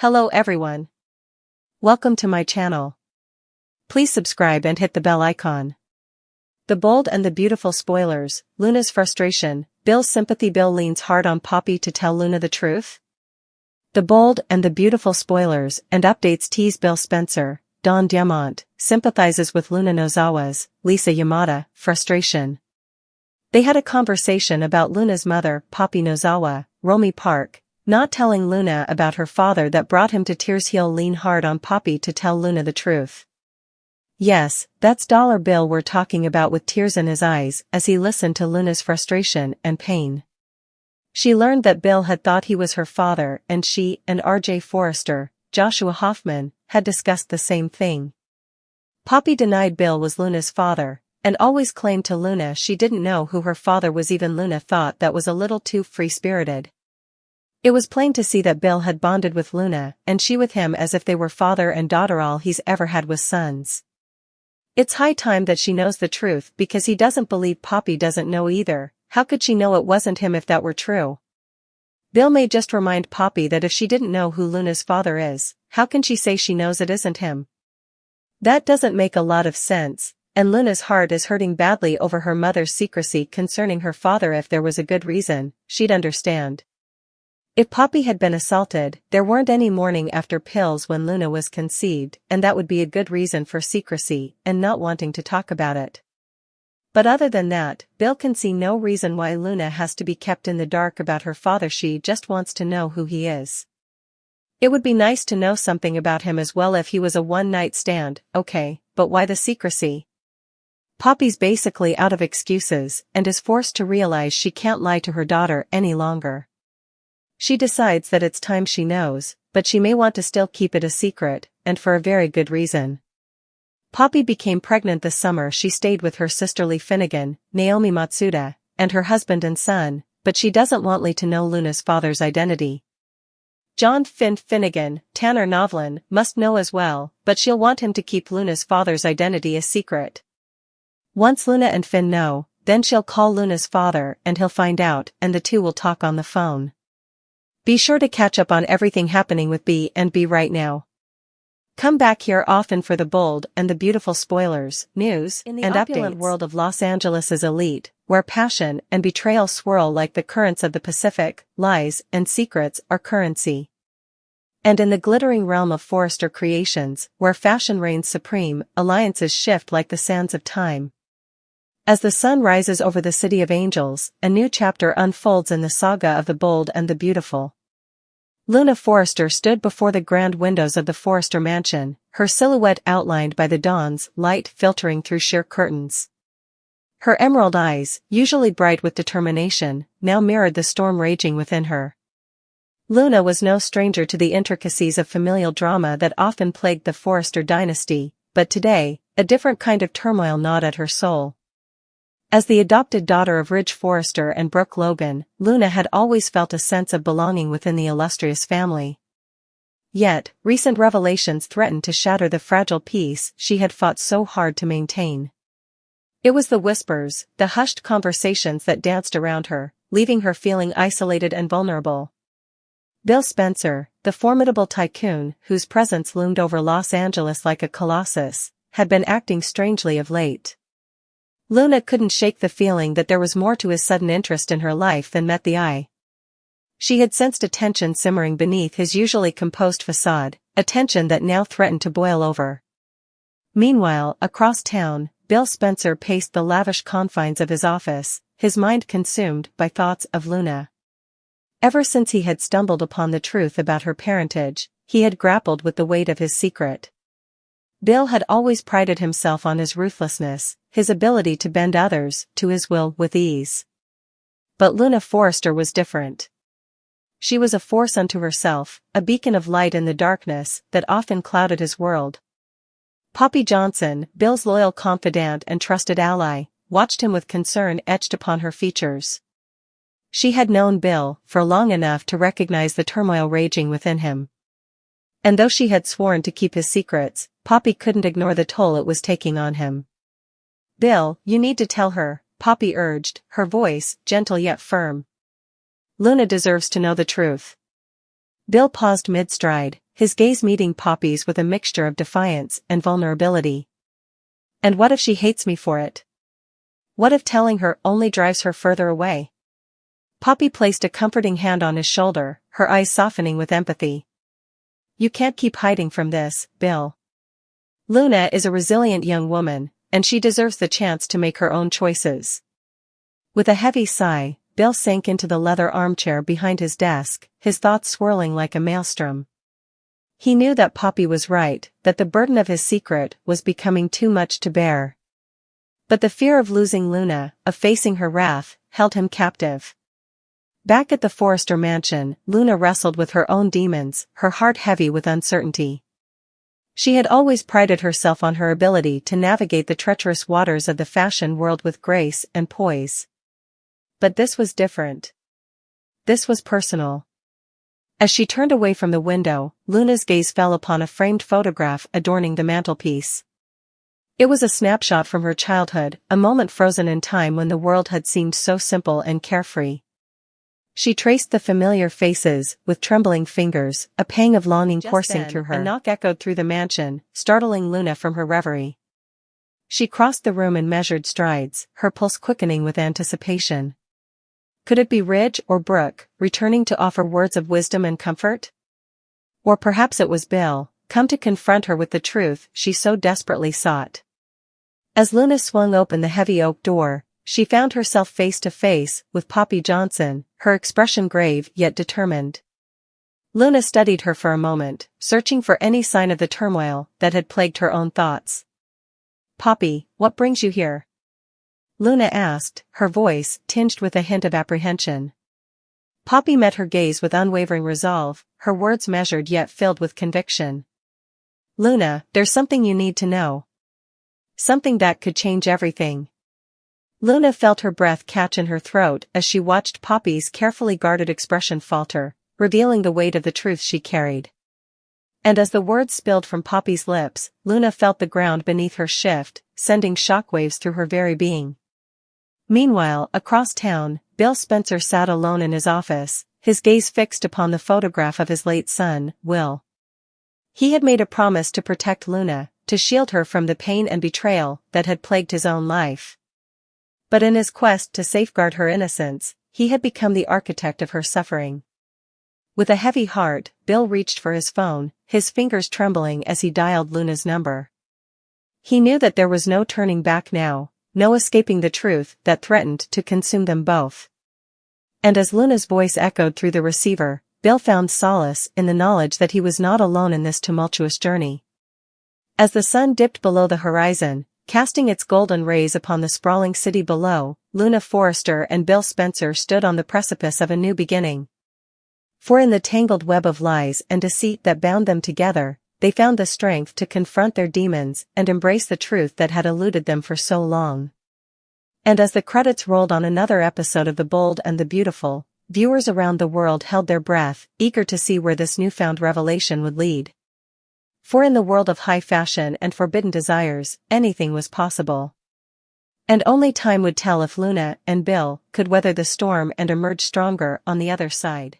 Hello everyone. Welcome to my channel. Please subscribe and hit the bell icon. The Bold and the Beautiful spoilers, Luna's frustration, Bill's sympathy. Bill leans hard on Poppy to tell Luna the truth. The Bold and the Beautiful spoilers and updates tease Bill Spencer, Don Diamont, sympathizes with Luna Nozawa's, Lisa Yamada, frustration. They had a conversation about Luna's mother, Poppy Nozawa, Romy Park, not telling Luna about her father that brought him to tears. He'll lean hard on Poppy to tell Luna the truth. Yes, that's Dollar Bill we're talking about, with tears in his eyes as he listened to Luna's frustration and pain. She learned that Bill had thought he was her father, and she and R.J. Forrester, Joshua Hoffman, had discussed the same thing. Poppy denied Bill was Luna's father, and always claimed to Luna she didn't know who her father was. Even Luna thought that was a little too free-spirited. It was plain to see that Bill had bonded with Luna and she with him as if they were father and daughter. All he's ever had was sons. It's high time that she knows the truth, because he doesn't believe Poppy doesn't know either. How could she know it wasn't him if that were true? Bill may just remind Poppy that if she didn't know who Luna's father is, how can she say she knows it isn't him? That doesn't make a lot of sense, and Luna's heart is hurting badly over her mother's secrecy concerning her father. If there was a good reason, she'd understand. If Poppy had been assaulted, there weren't any morning after pills when Luna was conceived, and that would be a good reason for secrecy and not wanting to talk about it. But other than that, Bill can see no reason why Luna has to be kept in the dark about her father. She just wants to know who he is. It would be nice to know something about him as well. If he was a one-night stand, okay, but why the secrecy? Poppy's basically out of excuses and is forced to realize she can't lie to her daughter any longer. She decides that it's time she knows, but she may want to still keep it a secret, and for a very good reason. Poppy became pregnant this summer. She stayed with her sister Lee Finnegan, Naomi Matsuda, and her husband and son, but she doesn't want Lee to know Luna's father's identity. John Finnegan, Tanner Novlin, must know as well, but she'll want him to keep Luna's father's identity a secret. Once Luna and Finn know, then she'll call Luna's father and he'll find out, and the two will talk on the phone. Be sure to catch up on everything happening with B&B right now. Come back here often for the Bold and the Beautiful spoilers, news, and opulent world of Los Angeles' elite, where passion and betrayal swirl like the currents of the Pacific. Lies and secrets are currency. And in the glittering realm of Forrester Creations, where fashion reigns supreme, alliances shift like the sands of time. As the sun rises over the city of angels, a new chapter unfolds in the saga of the Bold and the Beautiful. Luna Forrester stood before the grand windows of the Forrester mansion, her silhouette outlined by the dawn's light filtering through sheer curtains. Her emerald eyes, usually bright with determination, now mirrored the storm raging within her. Luna was no stranger to the intricacies of familial drama that often plagued the Forrester dynasty, but today, a different kind of turmoil gnawed at her soul. As the adopted daughter of Ridge Forrester and Brooke Logan, Luna had always felt a sense of belonging within the illustrious family. Yet, recent revelations threatened to shatter the fragile peace she had fought so hard to maintain. It was the whispers, the hushed conversations that danced around her, leaving her feeling isolated and vulnerable. Bill Spencer, the formidable tycoon whose presence loomed over Los Angeles like a colossus, had been acting strangely of late. Luna couldn't shake the feeling that there was more to his sudden interest in her life than met the eye. She had sensed a tension simmering beneath his usually composed facade, a tension that now threatened to boil over. Meanwhile, across town, Bill Spencer paced the lavish confines of his office, his mind consumed by thoughts of Luna. Ever since he had stumbled upon the truth about her parentage, he had grappled with the weight of his secret. Bill had always prided himself on his ruthlessness, his ability to bend others to his will with ease. But Luna Forrester was different. She was a force unto herself, a beacon of light in the darkness that often clouded his world. Poppy Johnson, Bill's loyal confidant and trusted ally, watched him with concern etched upon her features. She had known Bill for long enough to recognize the turmoil raging within him. And though she had sworn to keep his secrets, Poppy couldn't ignore the toll it was taking on him. "Bill, you need to tell her," Poppy urged, her voice gentle yet firm. "Luna deserves to know the truth." Bill paused mid-stride, his gaze meeting Poppy's with a mixture of defiance and vulnerability. And what if she hates me for it? What if telling her only drives her further away? Poppy placed a comforting hand on his shoulder, her eyes softening with empathy. You can't keep hiding from this, Bill. Luna is a resilient young woman, and she deserves the chance to make her own choices. With a heavy sigh, Bill sank into the leather armchair behind his desk, his thoughts swirling like a maelstrom. He knew that Poppy was right, that the burden of his secret was becoming too much to bear. But the fear of losing Luna, of facing her wrath, held him captive. Back at the Forrester mansion, Luna wrestled with her own demons, her heart heavy with uncertainty. She had always prided herself on her ability to navigate the treacherous waters of the fashion world with grace and poise. But this was different. This was personal. As she turned away from the window, Luna's gaze fell upon a framed photograph adorning the mantelpiece. It was a snapshot from her childhood, a moment frozen in time when the world had seemed so simple and carefree. She traced the familiar faces with trembling fingers, a pang of longing coursing through her. A knock echoed through the mansion, startling Luna from her reverie. She crossed the room in measured strides, her pulse quickening with anticipation. Could it be Ridge or Brooke, returning to offer words of wisdom and comfort? Or perhaps it was Bill, come to confront her with the truth she so desperately sought. As Luna swung open the heavy oak door, she found herself face to face with Poppy Johnson, her expression grave yet determined. Luna studied her for a moment, searching for any sign of the turmoil that had plagued her own thoughts. "Poppy, what brings you here?" Luna asked, her voice tinged with a hint of apprehension. Poppy met her gaze with unwavering resolve, her words measured yet filled with conviction. "Luna, there's something you need to know. Something that could change everything." Luna felt her breath catch in her throat as she watched Poppy's carefully guarded expression falter, revealing the weight of the truth she carried. And as the words spilled from Poppy's lips, Luna felt the ground beneath her shift, sending shockwaves through her very being. Meanwhile, across town, Bill Spencer sat alone in his office, his gaze fixed upon the photograph of his late son, Will. He had made a promise to protect Luna, to shield her from the pain and betrayal that had plagued his own life. But in his quest to safeguard her innocence, he had become the architect of her suffering. With a heavy heart, Bill reached for his phone, his fingers trembling as he dialed Luna's number. He knew that there was no turning back now, no escaping the truth that threatened to consume them both. And as Luna's voice echoed through the receiver, Bill found solace in the knowledge that he was not alone in this tumultuous journey. As the sun dipped below the horizon, casting its golden rays upon the sprawling city below, Luna Forrester and Bill Spencer stood on the precipice of a new beginning. For in the tangled web of lies and deceit that bound them together, they found the strength to confront their demons and embrace the truth that had eluded them for so long. And as the credits rolled on another episode of The Bold and the Beautiful, viewers around the world held their breath, eager to see where this newfound revelation would lead. For in the world of high fashion and forbidden desires, anything was possible. And only time would tell if Luna and Bill could weather the storm and emerge stronger on the other side.